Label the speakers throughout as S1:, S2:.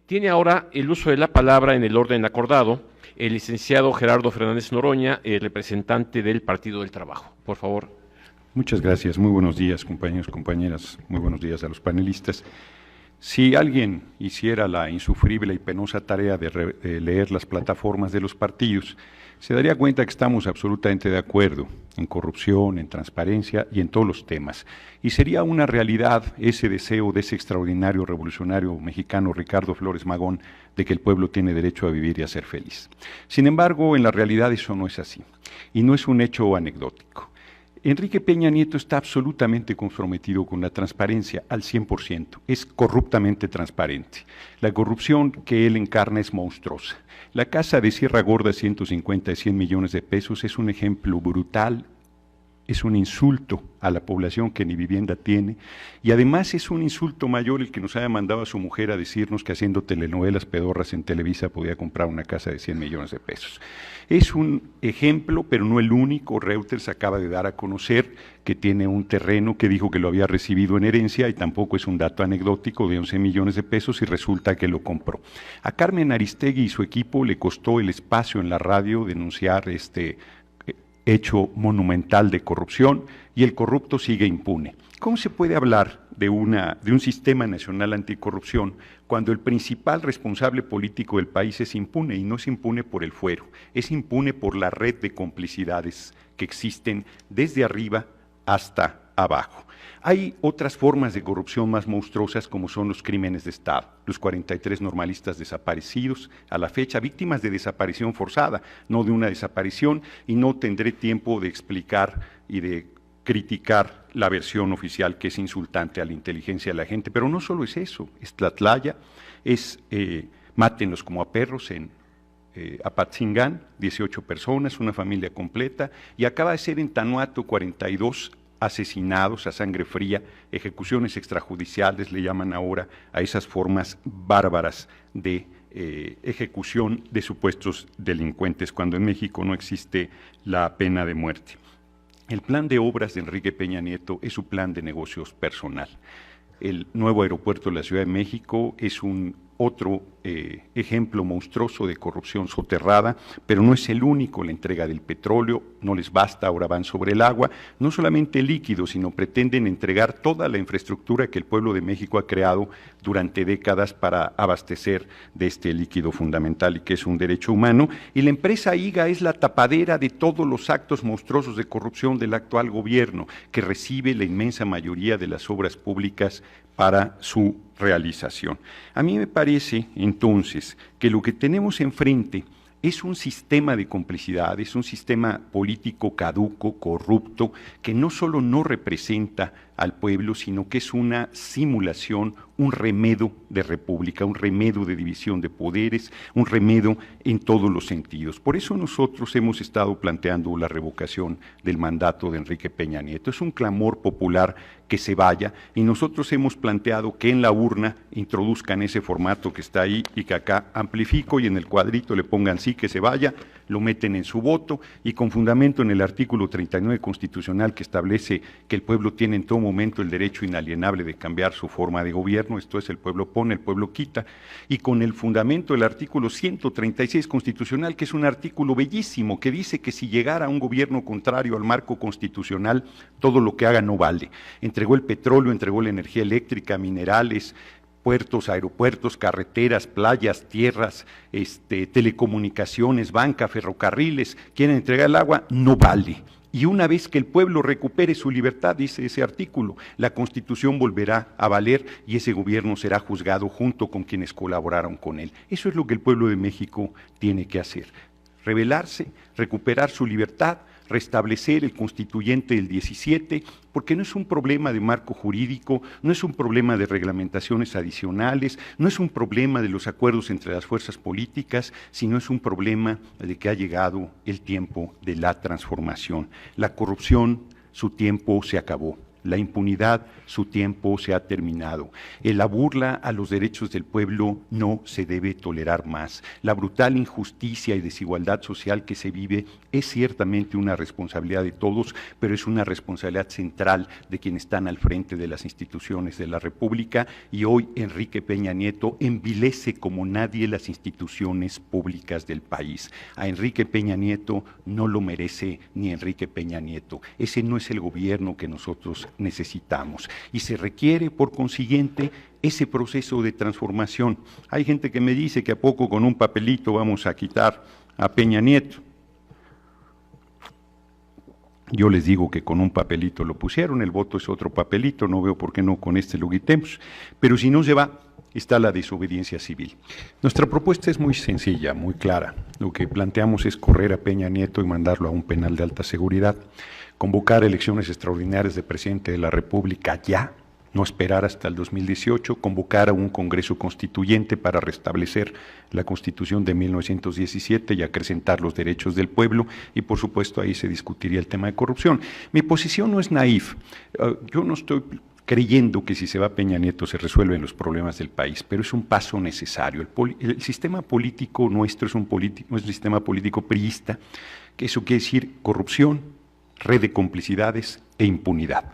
S1: Tiene ahora el uso de la palabra en el orden acordado el licenciado Gerardo Fernández Noroña, el representante del Partido del Trabajo. Por favor.
S2: Muchas gracias. Muy buenos días, compañeros, compañeras. Muy buenos días a los panelistas. Si alguien hiciera la insufrible y penosa tarea de leer las plataformas de los partidos, se daría cuenta que estamos absolutamente de acuerdo en corrupción, en transparencia y en todos los temas. Y sería una realidad ese deseo de ese extraordinario revolucionario mexicano Ricardo Flores Magón de que el pueblo tiene derecho a vivir y a ser feliz. Sin embargo, en la realidad eso no es así y no es un hecho anecdótico. Enrique Peña Nieto está absolutamente comprometido con la transparencia al 100%, es corruptamente transparente. La corrupción que él encarna es monstruosa. La casa de Sierra Gorda, 150 y 100 millones de pesos, es un ejemplo brutal, es un insulto a la población que ni vivienda tiene y además es un insulto mayor el que nos haya mandado a su mujer a decirnos que haciendo telenovelas pedorras en Televisa podía comprar una casa de 100 millones de pesos. Es un ejemplo, pero no el único. Reuters acaba de dar a conocer que tiene un terreno que dijo que lo había recibido en herencia y tampoco es un dato anecdótico de 11 millones de pesos y resulta que lo compró. A Carmen Aristegui y su equipo le costó el espacio en la radio denunciar este hecho monumental de corrupción y el corrupto sigue impune. ¿Cómo se puede hablar de un sistema nacional anticorrupción cuando el principal responsable político del país es impune? Y no es impune por el fuero, es impune por la red de complicidades que existen desde arriba hasta abajo. Hay otras formas de corrupción más monstruosas como son los crímenes de Estado, los 43 normalistas desaparecidos a la fecha, víctimas de desaparición forzada, no de una desaparición, y no tendré tiempo de explicar y de criticar la versión oficial que es insultante a la inteligencia de la gente, pero no solo es eso, es Tlatlaya, es mátenlos como a perros en Apatzingán, 18 personas, una familia completa, y acaba de ser en Tanuato 42 asesinados a sangre fría, ejecuciones extrajudiciales, le llaman ahora a esas formas bárbaras de ejecución de supuestos delincuentes, cuando en México no existe la pena de muerte. El plan de obras de Enrique Peña Nieto es su plan de negocios personal. El nuevo aeropuerto de la Ciudad de México es un otro ejemplo monstruoso de corrupción soterrada, pero no es el único. La entrega del petróleo, no les basta, ahora van sobre el agua, no solamente líquido, sino pretenden entregar toda la infraestructura que el pueblo de México ha creado durante décadas para abastecer de este líquido fundamental y que es un derecho humano, y la empresa IGA es la tapadera de todos los actos monstruosos de corrupción del actual gobierno, que recibe la inmensa mayoría de las obras públicas para su realización. A mí me parece entonces que lo que tenemos enfrente es un sistema de complicidad, es un sistema político caduco, corrupto, que no solo no representa al pueblo, sino que es una simulación, un remedo de república, un remedo de división de poderes, un remedo en todos los sentidos. Por eso nosotros hemos estado planteando la revocación del mandato de Enrique Peña Nieto. Es un clamor popular que se vaya y nosotros hemos planteado que en la urna introduzcan ese formato que está ahí y que acá amplifico y en el cuadrito le pongan sí que se vaya, lo meten en su voto y con fundamento en el artículo 39 constitucional que establece que el pueblo tiene en todo momento el derecho inalienable de cambiar su forma de gobierno, esto es el pueblo pone, el pueblo quita, y con el fundamento del artículo 136 constitucional, que es un artículo bellísimo que dice que si llegara un gobierno contrario al marco constitucional, todo lo que haga no vale. Entregó el petróleo, entregó la energía eléctrica, minerales, puertos, aeropuertos, carreteras, playas, tierras, telecomunicaciones, banca, ferrocarriles, quieren entregar el agua, no vale. Y una vez que el pueblo recupere su libertad, dice ese artículo, la Constitución volverá a valer y ese gobierno será juzgado junto con quienes colaboraron con él. Eso es lo que el pueblo de México tiene que hacer, rebelarse, recuperar su libertad, restablecer el constituyente del 17, porque no es un problema de marco jurídico, no es un problema de reglamentaciones adicionales, no es un problema de los acuerdos entre las fuerzas políticas, sino es un problema de que ha llegado el tiempo de la transformación. La corrupción, su tiempo se acabó. la impunidad, su tiempo se ha terminado. La burla a los derechos del pueblo no se debe tolerar más. La brutal injusticia y desigualdad social que se vive es ciertamente una responsabilidad de todos, pero es una responsabilidad central de quienes están al frente de las instituciones de la República, y hoy Enrique Peña Nieto envilece como nadie las instituciones públicas del país. A Enrique Peña Nieto no lo merece ni Enrique Peña Nieto. Ese no es el gobierno que nosotros necesitamos, y se requiere, por consiguiente, ese proceso de transformación. Hay gente que me dice que a poco con un papelito vamos a quitar a Peña Nieto. Yo les digo que con un papelito lo pusieron, el voto es otro papelito, no veo por qué no con este lo quitemos, pero si no se va, está la desobediencia civil. Nuestra propuesta es muy sencilla, muy clara. Lo que planteamos es correr a Peña Nieto y mandarlo a un penal de alta seguridad, convocar elecciones extraordinarias de presidente de la República ya, no esperar hasta el 2018, convocar a un Congreso Constituyente para restablecer la Constitución de 1917 y acrecentar los derechos del pueblo, y por supuesto ahí se discutiría el tema de corrupción. Mi posición no es naif, yo no estoy creyendo que si se va Peña Nieto se resuelven los problemas del país, pero es un paso necesario. El sistema político nuestro es un sistema político priista, que eso quiere decir corrupción, red de complicidades e impunidad.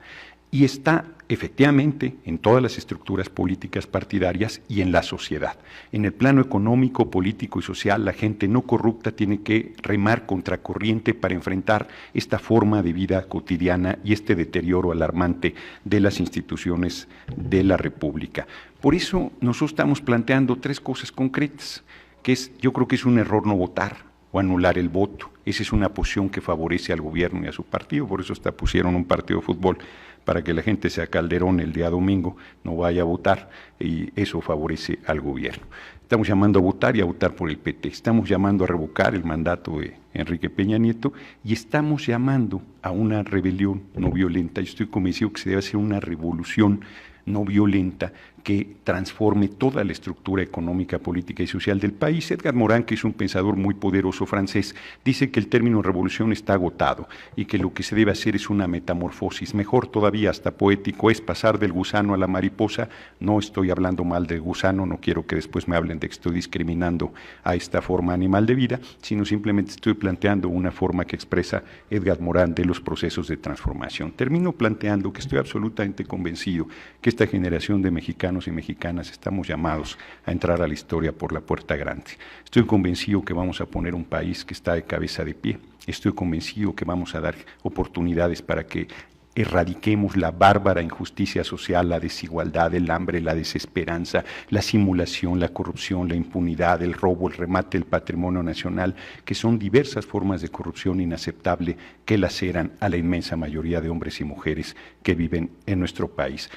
S2: Y está efectivamente en todas las estructuras políticas partidarias y en la sociedad. En el plano económico, político y social, la gente no corrupta tiene que remar contracorriente para enfrentar esta forma de vida cotidiana y este deterioro alarmante de las instituciones de la República. Por eso nosotros estamos planteando tres cosas concretas, que es, yo creo que es un error no votar o anular el voto. Esa es una posición que favorece al gobierno y a su partido, por eso hasta pusieron un partido de fútbol para que la gente sea Calderón el día domingo, no vaya a votar, y eso favorece al gobierno. Estamos llamando a votar y a votar por el PT, estamos llamando a revocar el mandato de Enrique Peña Nieto y estamos llamando a una rebelión no violenta. Yo estoy convencido que se debe hacer una revolución no violenta que transforme toda la estructura económica, política y social del país. Edgar Morin, que es un pensador muy poderoso francés, dice que el término revolución está agotado y que lo que se debe hacer es una metamorfosis. Mejor todavía, hasta poético, es pasar del gusano a la mariposa. No estoy hablando mal del gusano, no quiero que después me hablen de que estoy discriminando a esta forma animal de vida, sino simplemente estoy planteando una forma que expresa Edgar Morin de los procesos de transformación. Termino planteando que estoy absolutamente convencido que esta generación de mexicanos y mexicanas estamos llamados a entrar a la historia por la puerta grande. Estoy convencido que vamos a poner un país que está de cabeza de pie. Estoy convencido que vamos a dar oportunidades para que erradiquemos la bárbara injusticia social, la desigualdad, el hambre, la desesperanza, la simulación, la corrupción, la impunidad, el robo, el remate del patrimonio nacional, que son diversas formas de corrupción inaceptable que laceran a la inmensa mayoría de hombres y mujeres que viven en nuestro país.